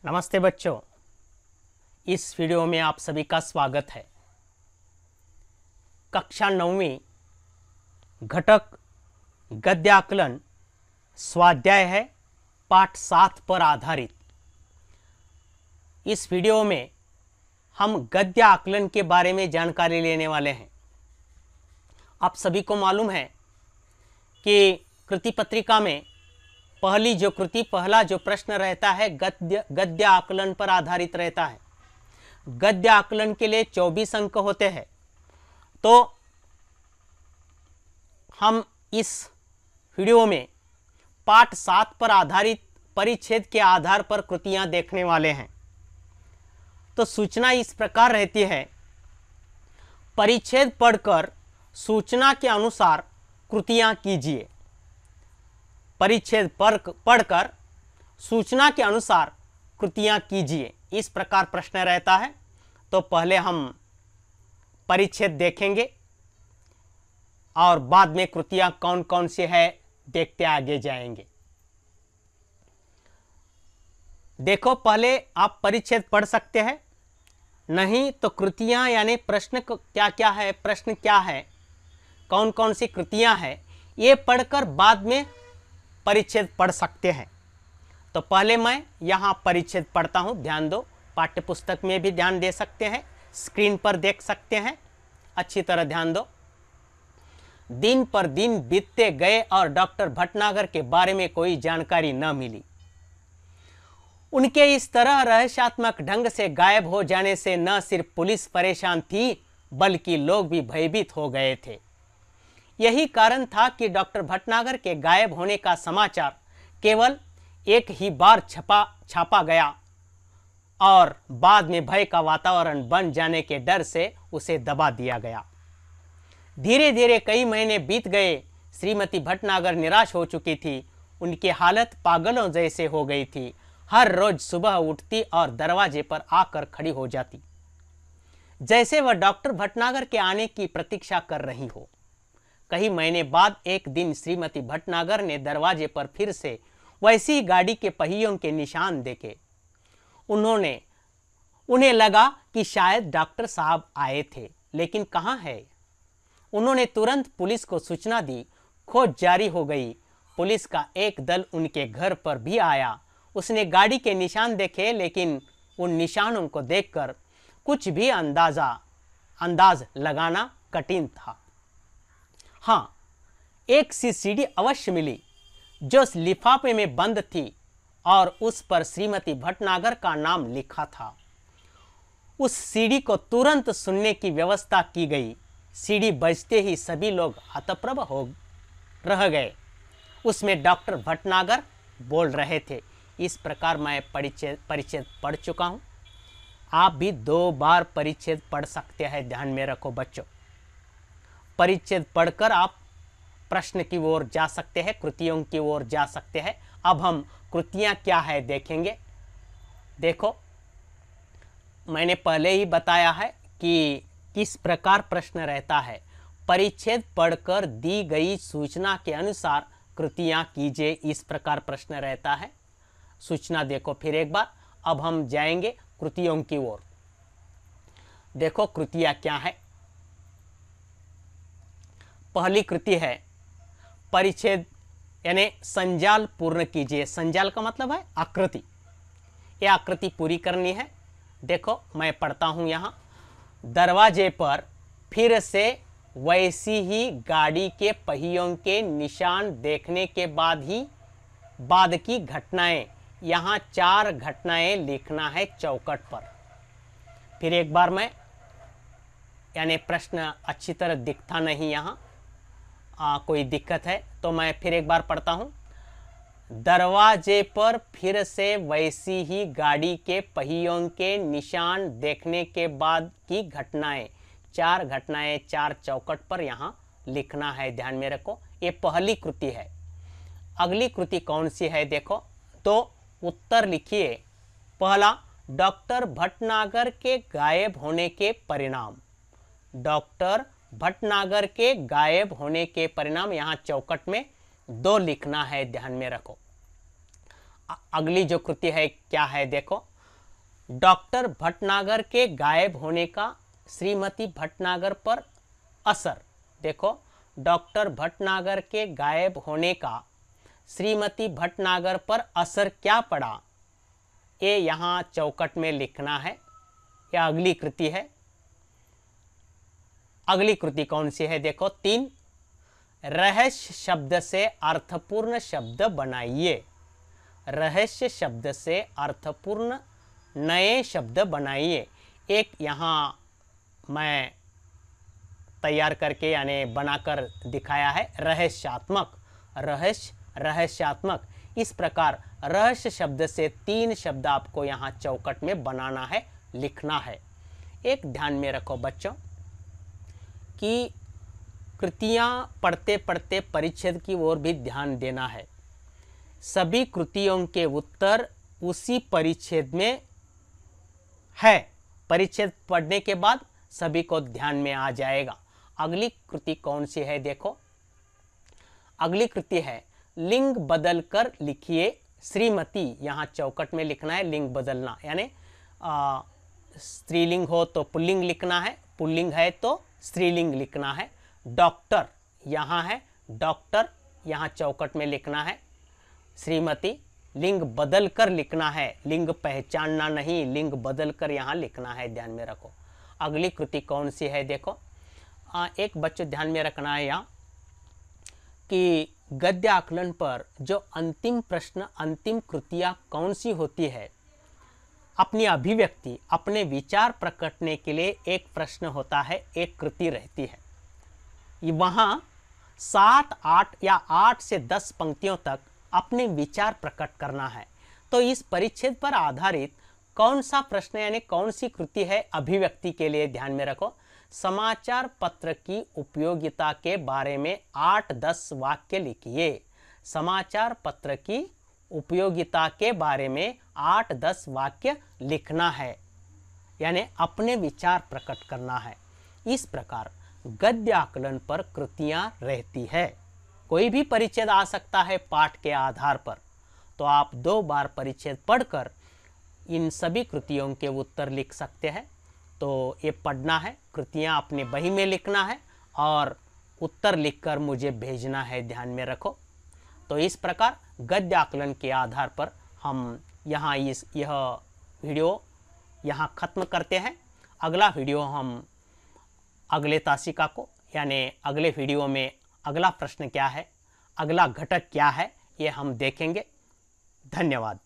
नमस्ते बच्चों, इस वीडियो में आप सभी का स्वागत है। कक्षा 9वीं घटक गद्य आकलन स्वाध्याय है पाठ 7 पर आधारित। इस वीडियो में हम गद्य आकलन के बारे में जानकारी लेने वाले हैं। आप सभी को मालूम है कि कृति पत्रिका में पहला जो प्रश्न रहता है गद्य आकलन पर आधारित रहता है। गद्य आकलन के लिए 24 अंक होते हैं। तो हम इस वीडियो में पाठ 7 पर आधारित परिच्छेद के आधार पर कृतियां देखने वाले हैं। तो सूचना इस प्रकार रहती है, परिच्छेद पढ़कर सूचना के अनुसार कृतियां कीजिए। परिच्छेद पढ़कर सूचना के अनुसार कृतियां कीजिए, इस प्रकार प्रश्न रहता है। तो पहले हम परिच्छेद देखेंगे और बाद में कृतियां कौन कौन सी है देखते आगे जाएंगे। देखो, पहले आप परिच्छेद पढ़ सकते हैं, नहीं तो कृतियां यानी प्रश्न क्या क्या है, प्रश्न क्या है, कौन कौन सी कृतियां हैं, ये पढ़कर बाद में परिच्छेद पढ़ सकते हैं। तो पहले मैं यहाँ परिच्छेद पढ़ता हूँ, ध्यान दो। पाठ्य पुस्तक में भी ध्यान दे सकते हैं, स्क्रीन पर देख सकते हैं, अच्छी तरह ध्यान दो। दिन पर दिन बीतते गए और डॉक्टर भटनागर के बारे में कोई जानकारी न मिली। उनके इस तरह रहस्यात्मक ढंग से गायब हो जाने से न सिर्फ पुलिस परेशान थी बल्कि लोग भी भयभीत हो गए थे। यही कारण था कि डॉक्टर भटनागर के गायब होने का समाचार केवल एक ही बार छापा गया और बाद में भय का वातावरण बन जाने के डर से उसे दबा दिया गया। धीरे धीरे कई महीने बीत गए। श्रीमती भटनागर निराश हो चुकी थी। उनकी हालत पागलों जैसे हो गई थी। हर रोज सुबह उठती और दरवाजे पर आकर खड़ी हो जाती, जैसे वह डॉक्टर भटनागर के आने की प्रतीक्षा कर रही हो। कई महीने बाद एक दिन श्रीमती भटनागर ने दरवाजे पर फिर से वैसी गाड़ी के पहियों के निशान देखे। उन्हें लगा कि शायद डॉक्टर साहब आए थे, लेकिन कहाँ है। उन्होंने तुरंत पुलिस को सूचना दी। खोज जारी हो गई। पुलिस का एक दल उनके घर पर भी आया। उसने गाड़ी के निशान देखे, लेकिन उन निशानों को देखकर कुछ भी अंदाज लगाना कठिन था। हाँ, एक सी सीडी अवश्य मिली जो लिफाफे में बंद थी और उस पर श्रीमती भटनागर का नाम लिखा था। उस सीडी को तुरंत सुनने की व्यवस्था की गई। सीडी बजते ही सभी लोग हतप्रभ हो रह गए। उसमें डॉक्टर भटनागर बोल रहे थे। इस प्रकार मैं परिच्छेद पढ़ चुका हूँ। आप भी 2 बार परिच्छेद पढ़ सकते हैं, ध्यान में रखो बच्चों। परिच्छेद पढ़कर आप प्रश्न की ओर जा सकते हैं, कृतियों की ओर जा सकते हैं। अब हम कृतियां क्या है देखेंगे। देखो, मैंने पहले ही बताया है कि किस प्रकार प्रश्न रहता है। परिच्छेद पढ़कर दी गई सूचना के अनुसार कृतियां कीजिए, इस प्रकार प्रश्न रहता है। सूचना देखो फिर एक बार। अब हम जाएंगे कृतियों की ओर। देखो, कृतियां क्या है। पहली कृति है परिच्छेद यानी संजाल पूर्ण कीजिए। संजाल का मतलब है आकृति। यह आकृति पूरी करनी है। देखो, मैं पढ़ता हूं यहां। दरवाजे पर फिर से वैसी ही गाड़ी के पहियों के निशान देखने के बाद की घटनाएं। यहां 4 घटनाएं लिखना है चौखट पर। फिर एक बार मैं, यानी प्रश्न अच्छी तरह दिखता नहीं यहां, कोई दिक्कत है तो मैं फिर एक बार पढ़ता हूं। दरवाजे पर फिर से वैसी ही गाड़ी के पहियों के निशान देखने के बाद की घटनाएं। 4 घटनाएं 4 चौखट पर यहां लिखना है, ध्यान में रखो। ये पहली कृति है। अगली कृति कौन सी है देखो। तो उत्तर लिखिए। पहला, डॉक्टर भटनागर के गायब होने के परिणाम। डॉक्टर भटनागर के गायब होने के परिणाम यहां चौखट में 2 लिखना है, ध्यान में रखो। अगली जो कृति है क्या है देखो। डॉक्टर भटनागर के गायब होने का श्रीमती भटनागर पर असर। देखो, डॉक्टर भटनागर के गायब होने का श्रीमती भटनागर पर असर क्या पड़ा, ये यहाँ चौकट में लिखना है। यह अगली कृति है। अगली कृति कौन सी है? देखो, 3, रहस्य शब्द से अर्थपूर्ण शब्द बनाइए। रहस्य शब्द से अर्थपूर्ण नए शब्द बनाइए। एक यहाँ मैं तैयार करके यानी बनाकर दिखाया है, रहस्यात्मक। रहस्यात्मक। इस प्रकार रहस्य शब्द से 3 शब्द आपको यहाँ चौकट में बनाना है, लिखना है। एक ध्यान में रखो बच्चों कि कृतियाँ पढ़ते पढ़ते परिच्छेद की ओर भी ध्यान देना है। सभी कृतियों के उत्तर उसी परिच्छेद में है। परिच्छेद पढ़ने के बाद सभी को ध्यान में आ जाएगा। अगली कृति कौन सी है? देखो, अगली कृति है लिंग बदलकर लिखिए श्रीमती। यहाँ चौकट में लिखना है लिंग बदलना, यानी स्त्रीलिंग हो तो पुल्लिंग लिखना है, पुल्लिंग है तो स्त्रीलिंग लिखना है। डॉक्टर यहाँ है, डॉक्टर यहाँ चौकट में लिखना है। श्रीमती लिंग बदल कर लिखना है, लिंग पहचानना नहीं, लिंग बदल कर यहाँ लिखना है, ध्यान में रखो। अगली कृति कौन सी है? देखो, एक बच्चों ध्यान में रखना है यहाँ कि गद्य आकलन पर जो अंतिम प्रश्न, अंतिम कृतियाँ कौन सी होती है, अपनी अभिव्यक्ति, अपने विचार प्रकटने के लिए एक प्रश्न होता है, एक कृति रहती है। वहाँ 7, 8 या 8 से 10 पंक्तियों तक अपने विचार प्रकट करना है। तो इस परिच्छेद पर आधारित कौन सा प्रश्न यानी कौन सी कृति है अभिव्यक्ति के लिए, ध्यान में रखो। समाचार पत्र की उपयोगिता के बारे में 8-10 वाक्य लिखिए। समाचार पत्र की उपयोगिता के बारे में 8-10 वाक्य लिखना है, यानी अपने विचार प्रकट करना है। इस प्रकार गद्य आकलन पर कृतियां रहती है। कोई भी परिच्छेद आ सकता है पाठ के आधार पर, तो आप 2 बार परिच्छेद पढ़कर इन सभी कृतियों के उत्तर लिख सकते हैं। तो ये पढ़ना है, कृतियां अपनी बही में लिखना है और उत्तर लिखकर मुझे भेजना है, ध्यान में रखो। तो इस प्रकार गद्य आकलन के आधार पर हम यहाँ यह वीडियो यहाँ ख़त्म करते हैं। अगला वीडियो हम अगले तासिका को यानी अगले वीडियो में अगला प्रश्न क्या है, अगला घटक क्या है, ये हम देखेंगे। धन्यवाद।